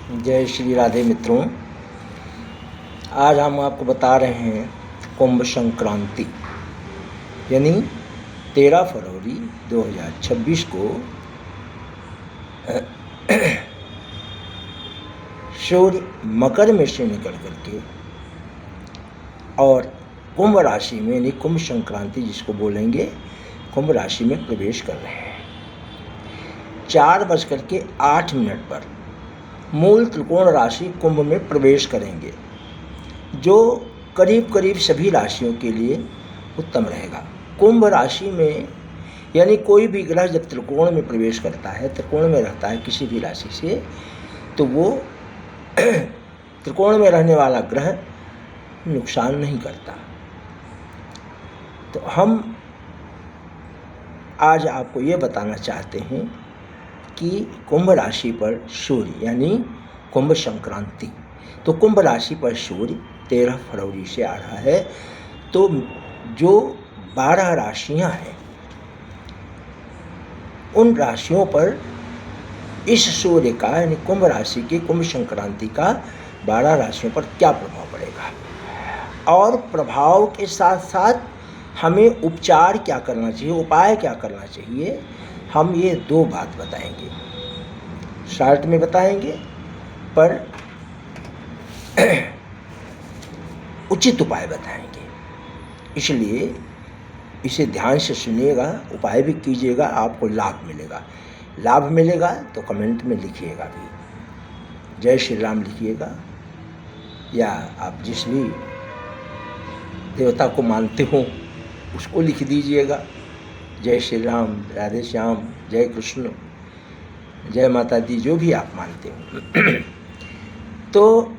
जय श्री राधे मित्रों। आज हम आपको बता रहे हैं कुंभ संक्रांति यानी 13 फरवरी 2026 को सूर्य मकर में से निकल करके और कुंभ राशि में यानी कुंभ संक्रांति जिसको बोलेंगे कुंभ राशि में प्रवेश कर रहे हैं। 4:08 पर मूल त्रिकोण राशि कुंभ में प्रवेश करेंगे, जो करीब करीब सभी राशियों के लिए उत्तम रहेगा। कुंभ राशि में यानी कोई भी ग्रह जब त्रिकोण में प्रवेश करता है, त्रिकोण में रहता है किसी भी राशि से, तो वो त्रिकोण में रहने वाला ग्रह नुकसान नहीं करता। तो हम आज आपको ये बताना चाहते हैं कि कुंभ राशि पर सूर्य यानी कुंभ संक्रांति, तो कुंभ राशि पर सूर्य 13 फरवरी से आ रहा है। तो जो 12 राशियां हैं उन राशियों पर इस सूर्य का यानी कुंभ राशि के कुंभ संक्रांति का 12 राशियों पर क्या प्रभाव पड़ेगा और प्रभाव के साथ साथ हमें उपचार क्या करना चाहिए, उपाय क्या करना चाहिए, हम ये 2 बात बताएंगे। शॉर्ट में बताएंगे पर उचित उपाय बताएंगे, इसलिए इसे ध्यान से सुनिएगा, उपाय भी कीजिएगा, आपको लाभ मिलेगा। लाभ मिलेगा तो कमेंट में लिखिएगा भी, जय श्री राम लिखिएगा, या आप जिस भी देवता को मानते हो उसको लिख दीजिएगा। जय श्री राम, राधे श्याम, जय कृष्ण, जय माता दी, जो भी आप मानते हो। तो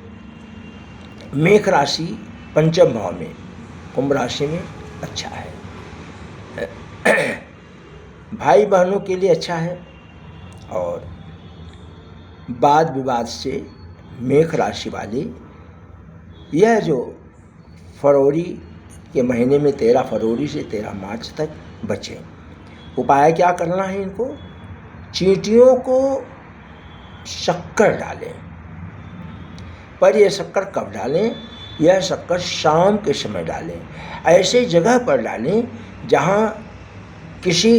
मेष राशि पंचम भाव में कुंभ राशि में अच्छा है। भाई बहनों के लिए अच्छा है और वाद विवाद से मेष राशि वाले यह जो फरवरी के महीने में 13 फरवरी से 13 मार्च तक बचें। उपाय क्या करना है इनको? चींटियों को शक्कर डालें, पर यह शक्कर कब डालें? यह शक्कर शाम के समय डालें। ऐसे जगह पर डालें जहाँ किसी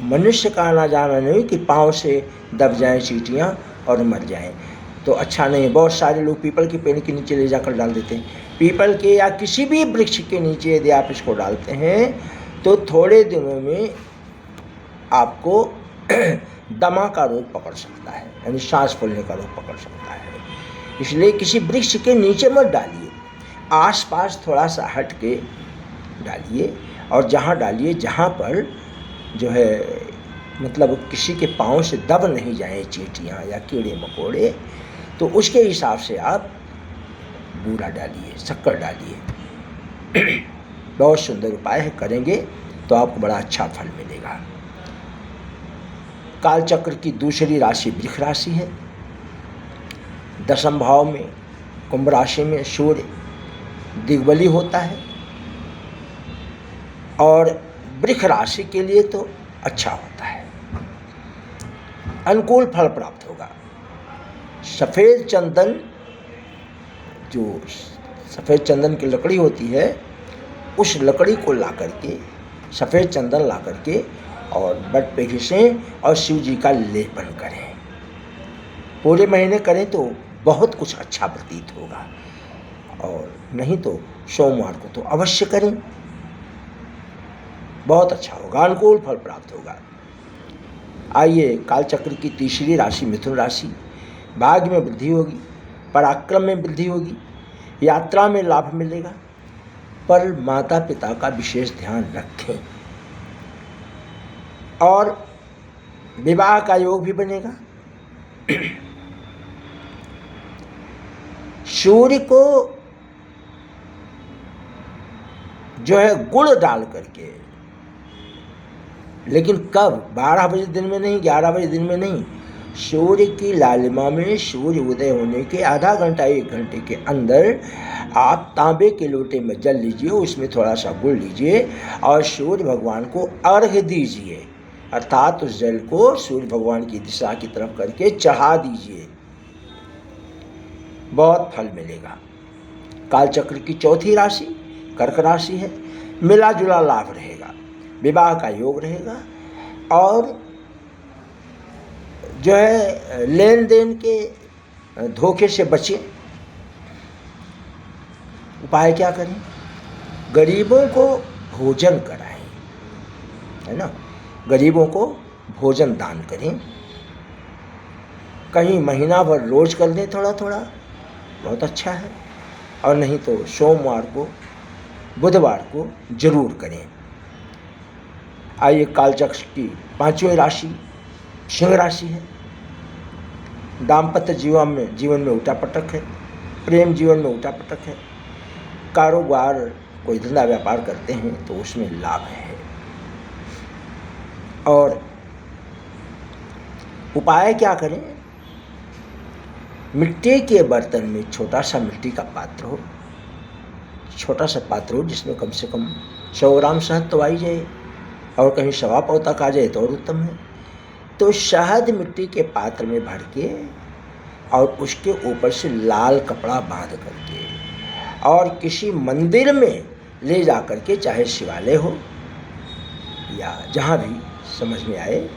मनुष्य का आना जाना नहीं, कि पाँव से दब जाएं चींटियाँ और मर जाएं, तो अच्छा नहीं। बहुत सारे लोग पीपल के पेड़ के नीचे ले जाकर डाल देते हैं। पीपल के या किसी भी वृक्ष के नीचे यदि आप इसको डालते हैं तो थोड़े दिनों में आपको दमा का रोग पकड़ सकता है, यानी सांस फूलने का रोग पकड़ सकता है। इसलिए किसी वृक्ष के नीचे मत डालिए, आसपास थोड़ा सा हट के डालिए, और जहाँ डालिए जहाँ पर जो है मतलब किसी के पाँव से दब नहीं जाए चींटियाँ या कीड़े मकोड़े, तो उसके हिसाब से आप बूरा डालिए, शक्कर डालिए। बहुत सुंदर उपाय है, करेंगे तो आपको बड़ा अच्छा फल मिलेगा। कालचक्र की दूसरी राशि वृष राशि है। 10वें भाव में कुंभ राशि में सूर्य दिग्बली होता है और वृष राशि के लिए तो अच्छा होता है, अनुकूल फल प्राप्त होगा। सफ़ेद चंदन, जो सफ़ेद चंदन की लकड़ी होती है, उस लकड़ी को ला करके, सफ़ेद चंदन ला करके और बट पे घिसें और शिव जी का लेपन करें। पूरे महीने करें तो बहुत कुछ अच्छा प्रतीत होगा, और नहीं तो सोमवार को तो अवश्य करें, बहुत अच्छा होगा, अनुकूल फल प्राप्त होगा। आइए कालचक्र की तीसरी राशि मिथुन राशि। भाग्य में वृद्धि होगी, पराक्रम में वृद्धि होगी, यात्रा में लाभ मिलेगा, पर माता पिता का विशेष ध्यान रखें, और विवाह का योग भी बनेगा। सूर्य को जो है गुड़ डाल करके, लेकिन कब? 12 बजे दिन में नहीं, 11 बजे दिन में नहीं, सूर्य की लालिमा में सूर्य उदय होने के आधा घंटा 1 घंटे के अंदर आप तांबे के लोटे में जल लीजिए, उसमें थोड़ा सा गुड़ लीजिए और सूर्य भगवान को अर्घ्य दीजिए। अर्थात उस जल को सूर्य भगवान की दिशा की तरफ करके चढ़ा दीजिए। बहुत फल मिलेगा। कालचक्र की चौथी राशि कर्क राशि है। मिला जुला लाभ रहेगा, विवाह का योग रहेगा और जो है लेन देन के धोखे से बचें। उपाय क्या करें? गरीबों को भोजन कराएं, है ना, गरीबों को भोजन दान करें। कहीं महीना भर रोज कर दें थोड़ा थोड़ा, बहुत अच्छा है। और नहीं तो सोमवार को बुधवार को जरूर करें। आइए, कालचक्र की पांचवी राशि सिंह राशि है। दाम्पत्य जीवन में उठापटक है, प्रेम जीवन में उठापटक है। कारोबार कोई धंधा व्यापार करते हैं तो उसमें लाभ है। और उपाय क्या करें? मिट्टी के बर्तन में छोटा सा मिट्टी का पात्र हो, छोटा सा पात्र हो जिसमें कम से कम 100 ग्राम शहद तो आई जाए, और कहीं 1.25 पाव तक आ जाए तो और उत्तम है। तो शहद मिट्टी के पात्र में भर के और उसके ऊपर से लाल कपड़ा बांध करके और किसी मंदिर में ले जा करके, चाहे शिवालय हो या जहाँ भी समझ में आए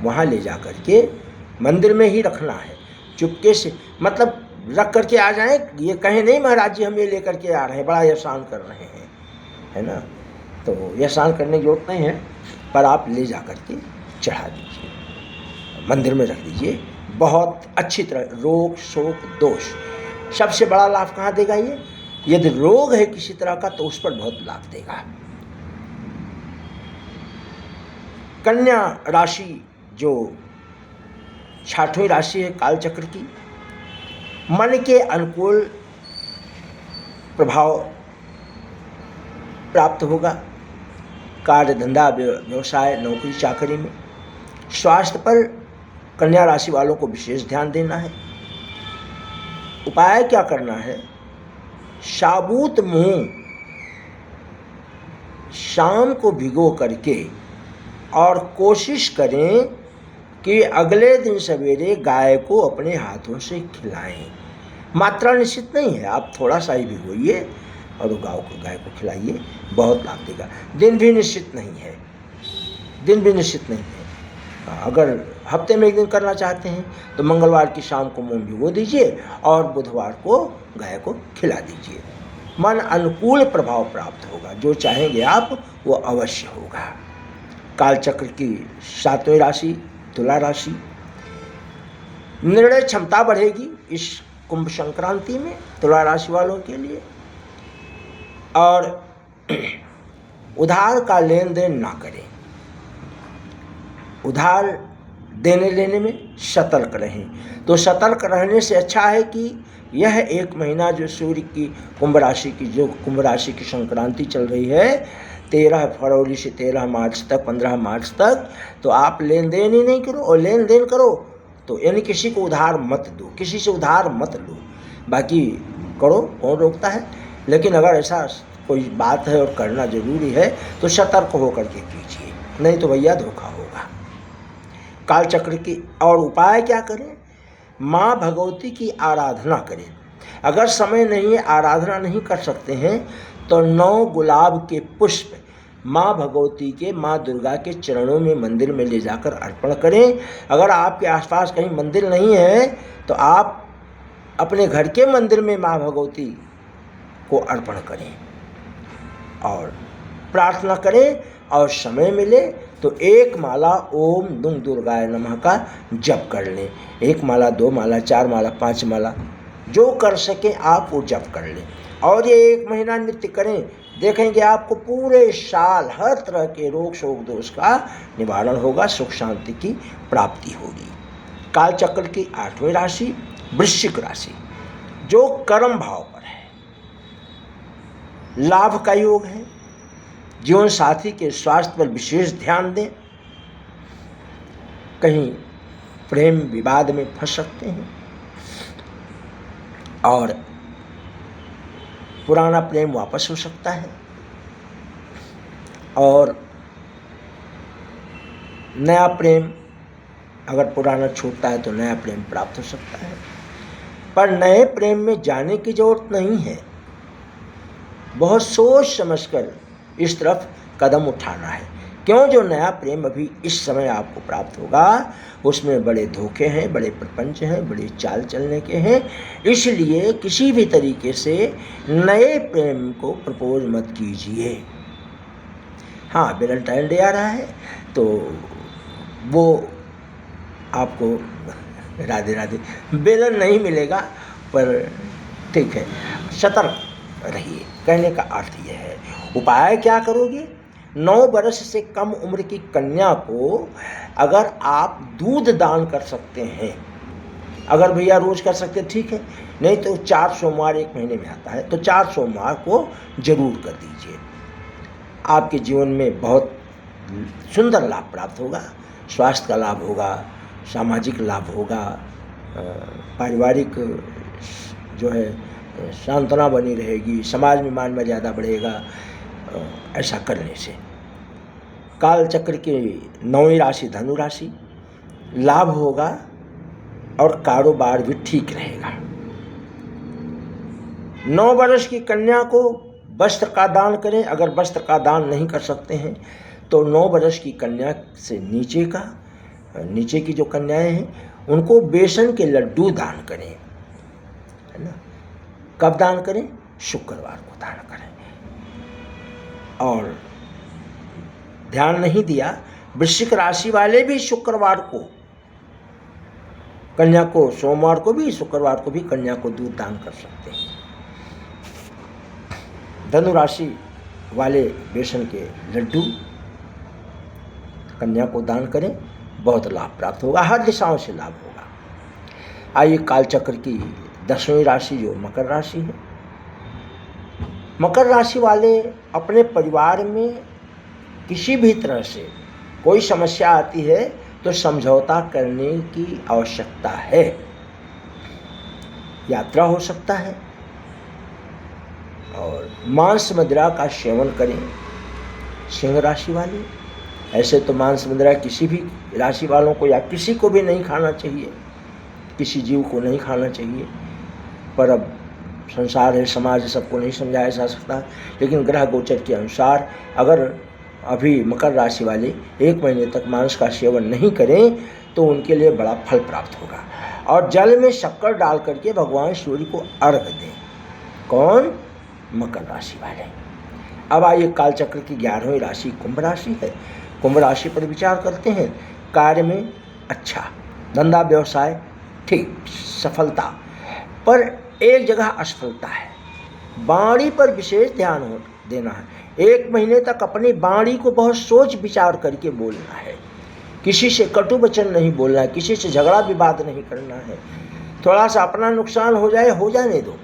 वहाँ ले जा करके मंदिर में ही रखना है। चुपके से, मतलब रख करके आ जाएं, ये कहें नहीं महाराज जी हम ये लेकर के आ रहे हैं, बड़ा एहसान कर रहे हैं, है ना। तो एहसान करने की जरूरत नहीं है, पर आप ले जा करके चढ़ा दीजिए, मंदिर में रख दीजिए। बहुत अच्छी तरह रोग शोक दोष, सबसे बड़ा लाभ कहाँ देगा ये? यदि रोग है किसी तरह का तो उस पर बहुत लाभ देगा। कन्या राशि जो 6वीं राशि है कालचक्र की, मन के अनुकूल प्रभाव प्राप्त होगा। कार्य धंधा व्यवसाय नौकरी चाकरी में। स्वास्थ्य पर कन्या राशि वालों को विशेष ध्यान देना है। उपाय क्या करना है? साबुत मूंग शाम को भिगो करके और कोशिश करें कि अगले दिन सवेरे गाय को अपने हाथों से खिलाएं। मात्रा निश्चित नहीं है, आप थोड़ा सा ही भिगोइए और गाय को खिलाइए, बहुत लाभ देगा। दिन भी निश्चित नहीं है, दिन भी निश्चित नहीं है। अगर हफ्ते में एक दिन करना चाहते हैं तो मंगलवार की शाम को मूंग भिगो दीजिए और बुधवार को गाय को खिला दीजिए। मन अनुकूल प्रभाव प्राप्त होगा, जो चाहेंगे आप वो अवश्य होगा। कालचक्र की 7वीं राशि तुला राशि, निर्णय क्षमता बढ़ेगी इस कुंभ संक्रांति में तुला राशि वालों के लिए। और उधार का लेन देन ना करें, उधार देने लेने में सतर्क रहें। तो सतर्क रहने से अच्छा है कि यह एक महीना जो सूर्य की कुंभ राशि की संक्रांति चल रही है 13 फरवरी से 13 मार्च तक, 15 मार्च तक, तो आप लेन देन ही नहीं करो। और लेन देन करो तो यानी किसी को उधार मत दो, किसी से उधार मत लो, बाकी करो, कौन रोकता है। लेकिन अगर ऐसा कोई बात है और करना जरूरी है तो सतर्क होकर के कीजिए, नहीं तो भैया धोखा होगा। कालचक्र की और उपाय क्या करें? माँ भगवती की आराधना करें। अगर समय नहीं है, आराधना नहीं कर सकते हैं, तो 9 गुलाब के पुष्प माँ भगवती के, माँ दुर्गा के चरणों में मंदिर में ले जाकर अर्पण करें। अगर आपके आसपास कहीं मंदिर नहीं है तो आप अपने घर के मंदिर में माँ भगवती को अर्पण करें और प्रार्थना करें। और समय मिले तो 1 माला ओम दुम दुर्गाय नमः का जप कर लें। 1 माला, 2 माला, 4 माला, 5 माला, जो कर सके आप वो जप कर लें। और ये 1 महीना नित्य करें, देखेंगे आपको पूरे साल हर तरह के रोग शोक दोष का निवारण होगा, सुख शांति की प्राप्ति होगी। कालचक्र की 8वीं राशि वृश्चिक राशि, जो कर्म भाव पर है, लाभ का योग है। जीवन साथी के स्वास्थ्य पर विशेष ध्यान दें, कहीं प्रेम विवाद में फंस सकते हैं और पुराना प्रेम वापस हो सकता है और नया प्रेम, अगर पुराना छूटता है तो नया प्रेम प्राप्त हो सकता है। पर नए प्रेम में जाने की जरूरत नहीं है। बहुत सोच समझकर इस तरफ कदम उठाना है, क्यों जो नया प्रेम अभी इस समय आपको प्राप्त होगा उसमें बड़े धोखे हैं, बड़े प्रपंच हैं, बड़ी चाल चलने के हैं। इसलिए किसी भी तरीके से नए प्रेम को प्रपोज मत कीजिए। हाँ, वैलेंटाइन डे आ रहा है तो वो आपको राधे राधे बेलन नहीं मिलेगा, पर ठीक है, सतर्क रहिए, कहने का अर्थ यह है। उपाय क्या करोगे? 9 वर्ष से कम उम्र की कन्या को अगर आप दूध दान कर सकते हैं, अगर भैया रोज कर सकते ठीक है, नहीं तो 4 सोमवार एक महीने में आता है, तो 4 सोमवार को जरूर कर दीजिए। आपके जीवन में बहुत सुंदर लाभ प्राप्त होगा, स्वास्थ्य का लाभ होगा, सामाजिक लाभ होगा, पारिवारिक जो है सांत्वना बनी रहेगी, समाज में मान मर्यादा बढ़ेगा ऐसा करने से। काल चक्र की 9वीं राशि धनु राशि, लाभ होगा और कारोबार भी ठीक रहेगा। 9 वर्ष की कन्या को वस्त्र का दान करें। अगर वस्त्र का दान नहीं कर सकते हैं तो 9 वर्ष की कन्या से नीचे की जो कन्याएं हैं उनको बेसन के लड्डू दान करें, है ना। कब दान करें? शुक्रवार को दान करें। और ध्यान नहीं दिया, वृश्चिक राशि वाले भी शुक्रवार को कन्या को, सोमवार को भी, शुक्रवार को भी कन्या को दूध दान कर सकते हैं। धनु राशि वाले बेसन के लड्डू कन्या को दान करें, बहुत लाभ प्राप्त होगा, हर दिशाओं से लाभ होगा। आइए कालचक्र की 10वीं राशि जो मकर राशि है। मकर राशि वाले अपने परिवार में किसी भी तरह से कोई समस्या आती है तो समझौता करने की आवश्यकता है। यात्रा हो सकता है और मांस मदिरा का सेवन करें सिंह राशि वाले। ऐसे तो मांस मदिरा किसी भी राशि वालों को या किसी को भी नहीं खाना चाहिए, किसी जीव को नहीं खाना चाहिए, पर अब संसार है, समाज है, सबको नहीं समझाया जा सकता। लेकिन ग्रह गोचर के अनुसार अगर अभी मकर राशि वाले 1 महीने तक मांस का सेवन नहीं करें तो उनके लिए बड़ा फल प्राप्त होगा। और जल में शक्कर डाल करके भगवान सूर्य को अर्घ दें। कौन? मकर राशि वाले। अब आइए कालचक्र की 11वीं राशि कुंभ राशि है। कुंभ राशि पर विचार करते हैं। कार्य में अच्छा, धंधा व्यवसाय ठीक, सफलता, पर एक जगह असफलता है। वाणी पर विशेष ध्यान देना है। 1 महीने तक अपनी वाणी को बहुत सोच विचार करके बोलना है। किसी से कटु वचन नहीं बोलना है, किसी से झगड़ा विवाद नहीं करना है। थोड़ा सा अपना नुकसान हो जाए, हो जाने दो,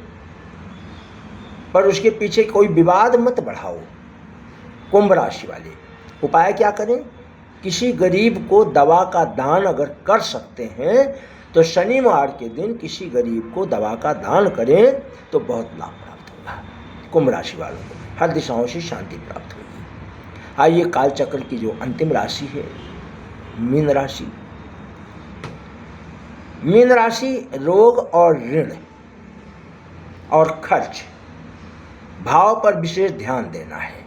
पर उसके पीछे कोई विवाद मत बढ़ाओ। कुंभ राशि वाले उपाय क्या करें? किसी गरीब को दवा का दान अगर कर सकते हैं तो शनिवार के दिन किसी गरीब को दवा का दान करें तो बहुत लाभ प्राप्त होगा। कुंभ राशि वालों को हर दिशाओं से शांति प्राप्त होगी। आइए कालचक्र की जो अंतिम राशि है मीन राशि। मीन राशि रोग और ऋण और खर्च भाव पर विशेष ध्यान देना है।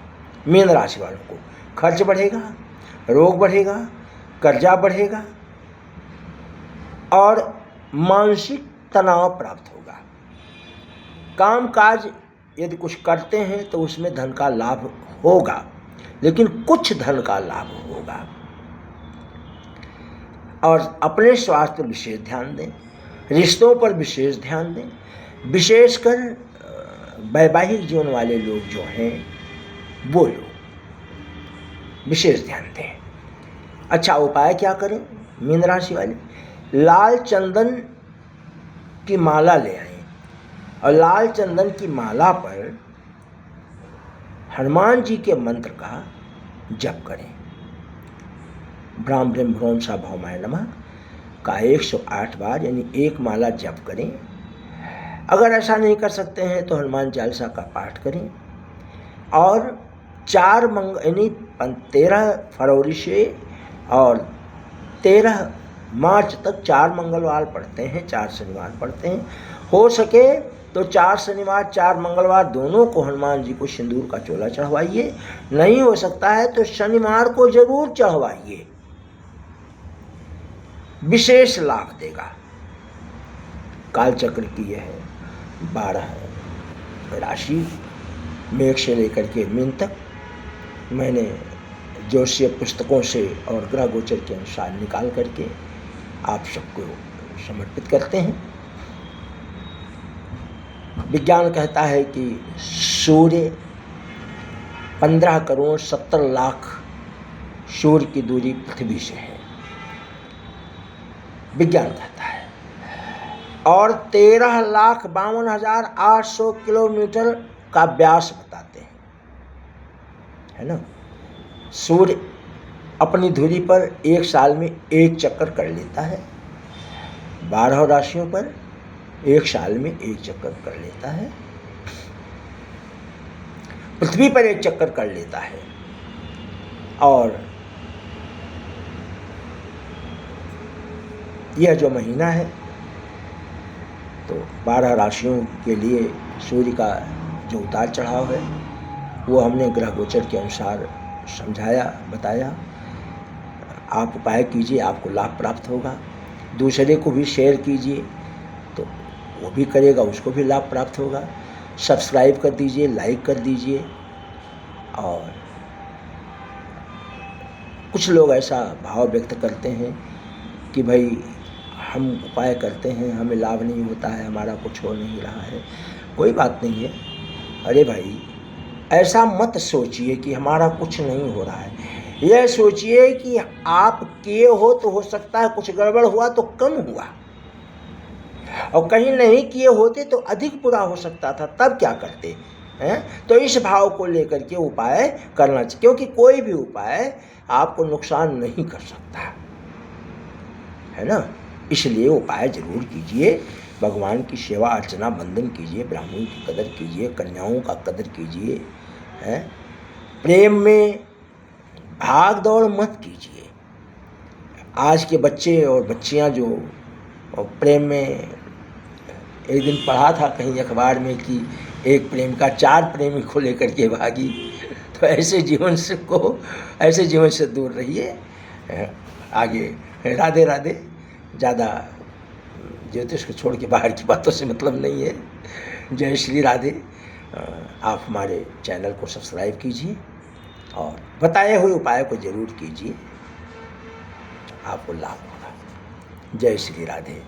मीन राशि वालों को खर्च बढ़ेगा, रोग बढ़ेगा, कर्जा बढ़ेगा और मानसिक तनाव प्राप्त होगा। कामकाज यदि कुछ करते हैं तो उसमें धन का लाभ होगा, लेकिन कुछ धन का लाभ होगा। और अपने स्वास्थ्य पर विशेष ध्यान दें, रिश्तों पर विशेष ध्यान दें। विशेषकर वैवाहिक जीवन वाले लोग जो हैं वो लोग विशेष ध्यान दें। अच्छा, उपाय क्या करें? मीन राशि वाले लाल चंदन की माला ले आएं और लाल चंदन की माला पर हनुमान जी के मंत्र का जप करें। ब्राह्म ब्रह्म भ्रोम सा भौमाय नमः का 108 बार, यानी 1 माला जप करें। अगर ऐसा नहीं कर सकते हैं तो हनुमान चालीसा का पाठ करें। और 13 फरवरी से और 13 मार्च तक 4 मंगलवार पढ़ते हैं, 4 शनिवार पढ़ते हैं। हो सके तो 4 शनिवार 4 मंगलवार दोनों को हनुमान जी को सिंदूर का चोला चढ़वाइए। नहीं हो सकता है तो शनिवार को जरूर चढ़वाइए, विशेष लाभ देगा। कालचक्र की यह 12 राशि मेष से लेकर के मीन तक मैंने ज्योतिषीय पुस्तकों से और ग्रह गोचर के अनुसार निकाल करके आप सबको समर्पित करते हैं। विज्ञान कहता है कि सूर्य 15 करोड़ 70 लाख सूर्य की दूरी पृथ्वी से है, विज्ञान कहता है, और 13,52,800 किलोमीटर का व्यास बताते हैं, है ना। सूर्य अपनी धुरी पर एक साल में एक चक्कर कर लेता है, 12 राशियों पर एक साल में एक चक्कर कर लेता है, पृथ्वी पर एक चक्कर कर लेता है। और यह जो महीना है तो 12 राशियों के लिए सूर्य का जो उतार चढ़ाव है वो हमने ग्रह गोचर के अनुसार समझाया, बताया। आप उपाय कीजिए, आपको लाभ प्राप्त होगा। दूसरे को भी शेयर कीजिए तो वो भी करेगा, उसको भी लाभ प्राप्त होगा। सब्सक्राइब कर दीजिए, लाइक कर दीजिए। और कुछ लोग ऐसा भाव व्यक्त करते हैं कि भाई हम उपाय करते हैं, हमें लाभ नहीं होता है, हमारा कुछ हो नहीं रहा है। कोई बात नहीं है। अरे भाई, ऐसा मत सोचिए कि हमारा कुछ नहीं हो रहा है। यह सोचिए कि आप किए हो तो हो सकता है कुछ गड़बड़ हुआ तो कम हुआ, और कहीं नहीं किए होते तो अधिक बुरा हो सकता था, तब क्या करते हैं। तो इस भाव को लेकर के उपाय करना चाहिए, क्योंकि कोई भी उपाय आपको नुकसान नहीं कर सकता, है ना। इसलिए उपाय जरूर कीजिए, भगवान की सेवा अर्चना बंदन कीजिए, ब्राह्मणों की कदर कीजिए, कन्याओं का कदर कीजिए, हैं। प्रेम में भाग दौड़ मत कीजिए। आज के बच्चे और बच्चियां जो प्रेम में, एक दिन पढ़ा था कहीं अखबार में कि एक प्रेम का 4 प्रेमी को लेकर के भागी। तो ऐसे जीवन से दूर रहिए। आगे राधे राधे। ज़्यादा ज्योतिष को छोड़ के बाहर की बातों से मतलब नहीं है। जय श्री राधे। आप हमारे चैनल को सब्सक्राइब कीजिए और बताए हुए उपाय को जरूर कीजिए, आपको लाभ होगा। जय श्री राधे।